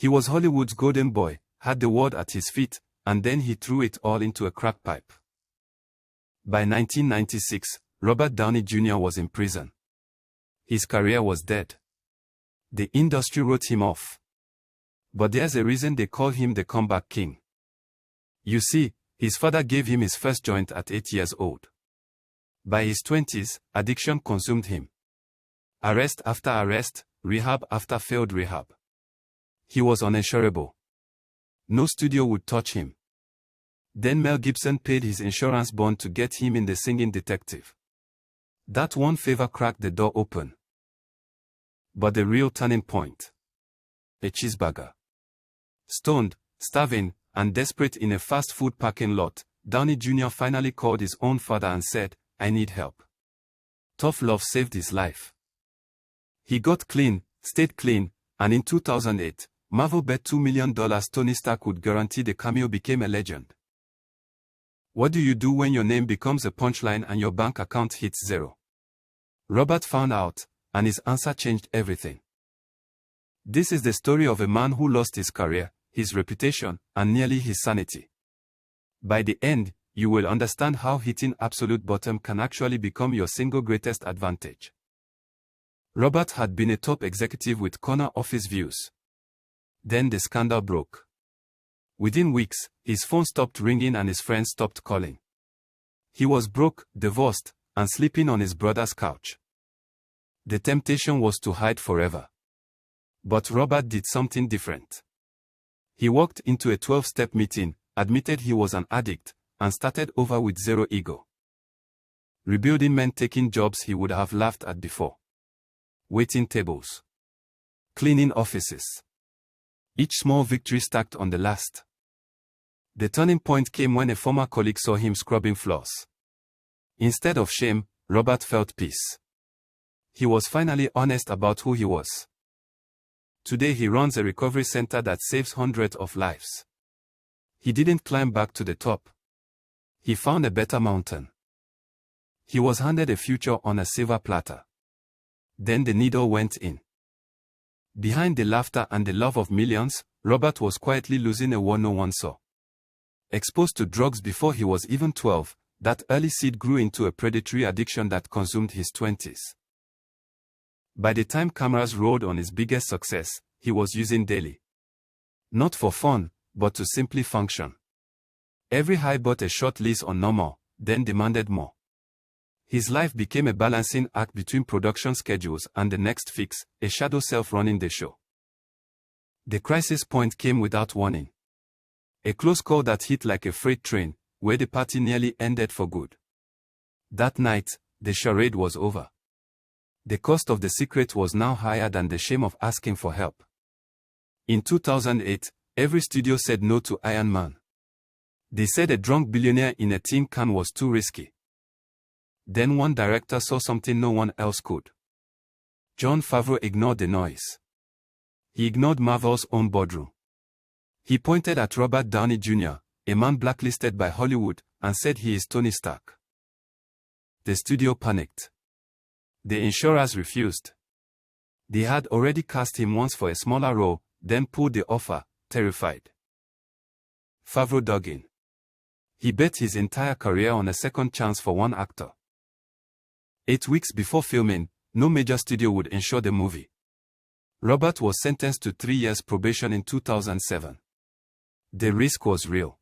He was Hollywood's golden boy, had the world at his feet, and then he threw it all into a crack pipe. By 1996, Robert Downey Jr. was in prison. His career was dead. The industry wrote him off. But there's a reason they call him the comeback king. You see, his father gave him his first joint at 8 years old. By his 20s, addiction consumed him. Arrest after arrest, rehab after failed rehab. He was uninsurable. No studio would touch him. Then Mel Gibson paid his insurance bond to get him in The Singing Detective. That one favor cracked the door open. But the real turning point. A cheeseburger. Stoned, starving, and desperate in a fast food parking lot, Downey Jr. finally called his own father and said, "I need help." Tough love saved his life. He got clean, stayed clean, and in 2008, Marvel bet $2 million Tony Stark would guarantee the cameo became a legend. What do you do when your name becomes a punchline and your bank account hits zero? Robert found out, and his answer changed everything. This is the story of a man who lost his career, his reputation, and nearly his sanity. By the end, you will understand how hitting absolute bottom can actually become your single greatest advantage. Robert had been a top executive with corner office views. Then the scandal broke. Within weeks, his phone stopped ringing and his friends stopped calling. He was broke, divorced, and sleeping on his brother's couch. The temptation was to hide forever. But Robert did something different. He walked into a 12-step meeting, admitted he was an addict, and started over with zero ego. Rebuilding meant taking jobs he would have laughed at before. Waiting tables. Cleaning offices. Each small victory stacked on the last. The turning point came when a former colleague saw him scrubbing floors. Instead of shame, Robert felt peace. He was finally honest about who he was. Today he runs a recovery center that saves hundreds of lives. He didn't climb back to the top. He found a better mountain. He was handed a future on a silver platter. Then the needle went in. Behind the laughter and the love of millions, Robert was quietly losing a war no one saw. Exposed to drugs before he was even 12, that early seed grew into a predatory addiction that consumed his 20s. By the time cameras rolled on his biggest success, he was using daily. Not for fun, but to simply function. Every high bought a short lease on normal, then demanded more. His life became a balancing act between production schedules and the next fix, a shadow self running the show. The crisis point came without warning. A close call that hit like a freight train, where the party nearly ended for good. That night, the charade was over. The cost of the secret was now higher than the shame of asking for help. In 2008, every studio said no to Iron Man. They said a drunk billionaire in a tin can was too risky. Then one director saw something no one else could. Jon Favreau ignored the noise. He ignored Marvel's own boardroom. He pointed at Robert Downey Jr., a man blacklisted by Hollywood, and said he is Tony Stark. The studio panicked. The insurers refused. They had already cast him once for a smaller role, then pulled the offer, terrified. Favreau dug in. He bet his entire career on a second chance for one actor. 8 weeks before filming, no major studio would insure the movie. Robert was sentenced to 3 years probation in 2007. The risk was real.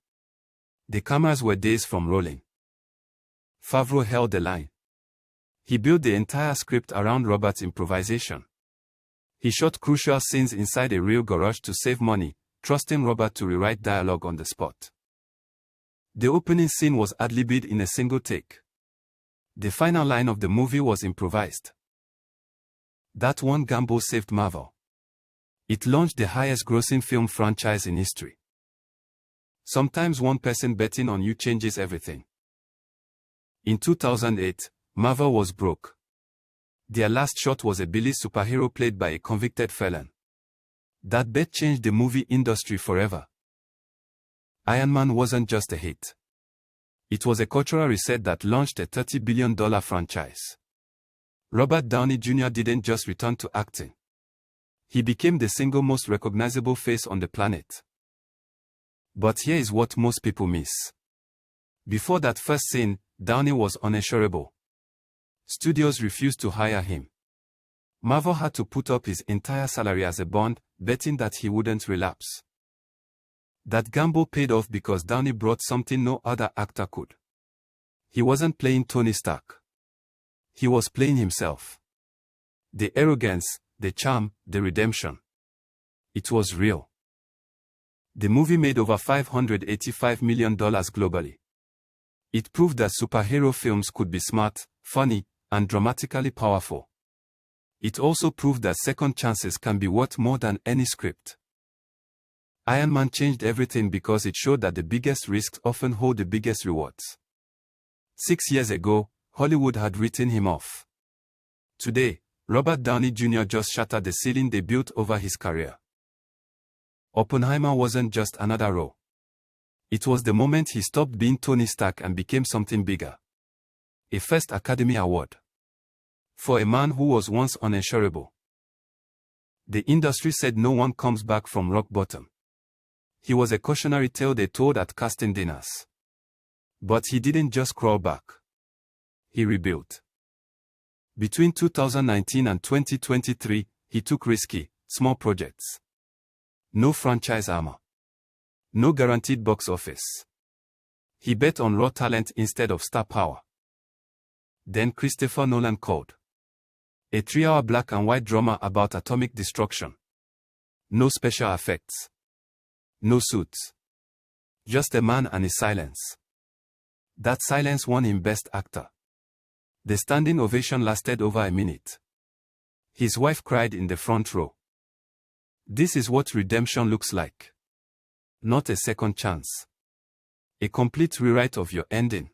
The cameras were days from rolling. Favreau held the line. He built the entire script around Robert's improvisation. He shot crucial scenes inside a real garage to save money, trusting Robert to rewrite dialogue on the spot. The opening scene was ad-libbed in a single take. The final line of the movie was improvised. That one gamble saved Marvel. It launched the highest-grossing film franchise in history. Sometimes one person betting on you changes everything. In 2008, Marvel was broke. Their last shot was a Billy superhero played by a convicted felon. That bet changed the movie industry forever. Iron Man wasn't just a hit. It was a cultural reset that launched a $30 billion franchise. Robert Downey Jr. didn't just return to acting. He became the single most recognizable face on the planet. But here is what most people miss. Before that first scene, Downey was uninsurable. Studios refused to hire him. Marvel had to put up his entire salary as a bond, betting that he wouldn't relapse. That gamble paid off because Downey brought something no other actor could. He wasn't playing Tony Stark. He was playing himself. The arrogance, the charm, the redemption. It was real. The movie made over $585 million globally. It proved that superhero films could be smart, funny, and dramatically powerful. It also proved that second chances can be worth more than any script. Iron Man changed everything because it showed that the biggest risks often hold the biggest rewards. 6 years ago, Hollywood had written him off. Today, Robert Downey Jr. just shattered the ceiling they built over his career. Oppenheimer wasn't just another role. It was the moment he stopped being Tony Stark and became something bigger. A first Academy Award. For a man who was once uninsurable. The industry said no one comes back from rock bottom. He was a cautionary tale they told at casting dinners. But he didn't just crawl back. He rebuilt. Between 2019 and 2023, he took risky, small projects. No franchise armor. No guaranteed box office. He bet on raw talent instead of star power. Then Christopher Nolan called. A 3-hour black and white drama about atomic destruction. No special effects. No suits. Just a man and his silence. That silence won him Best Actor. The standing ovation lasted over a minute. His wife cried in the front row. This is what redemption looks like. Not a second chance. A complete rewrite of your ending.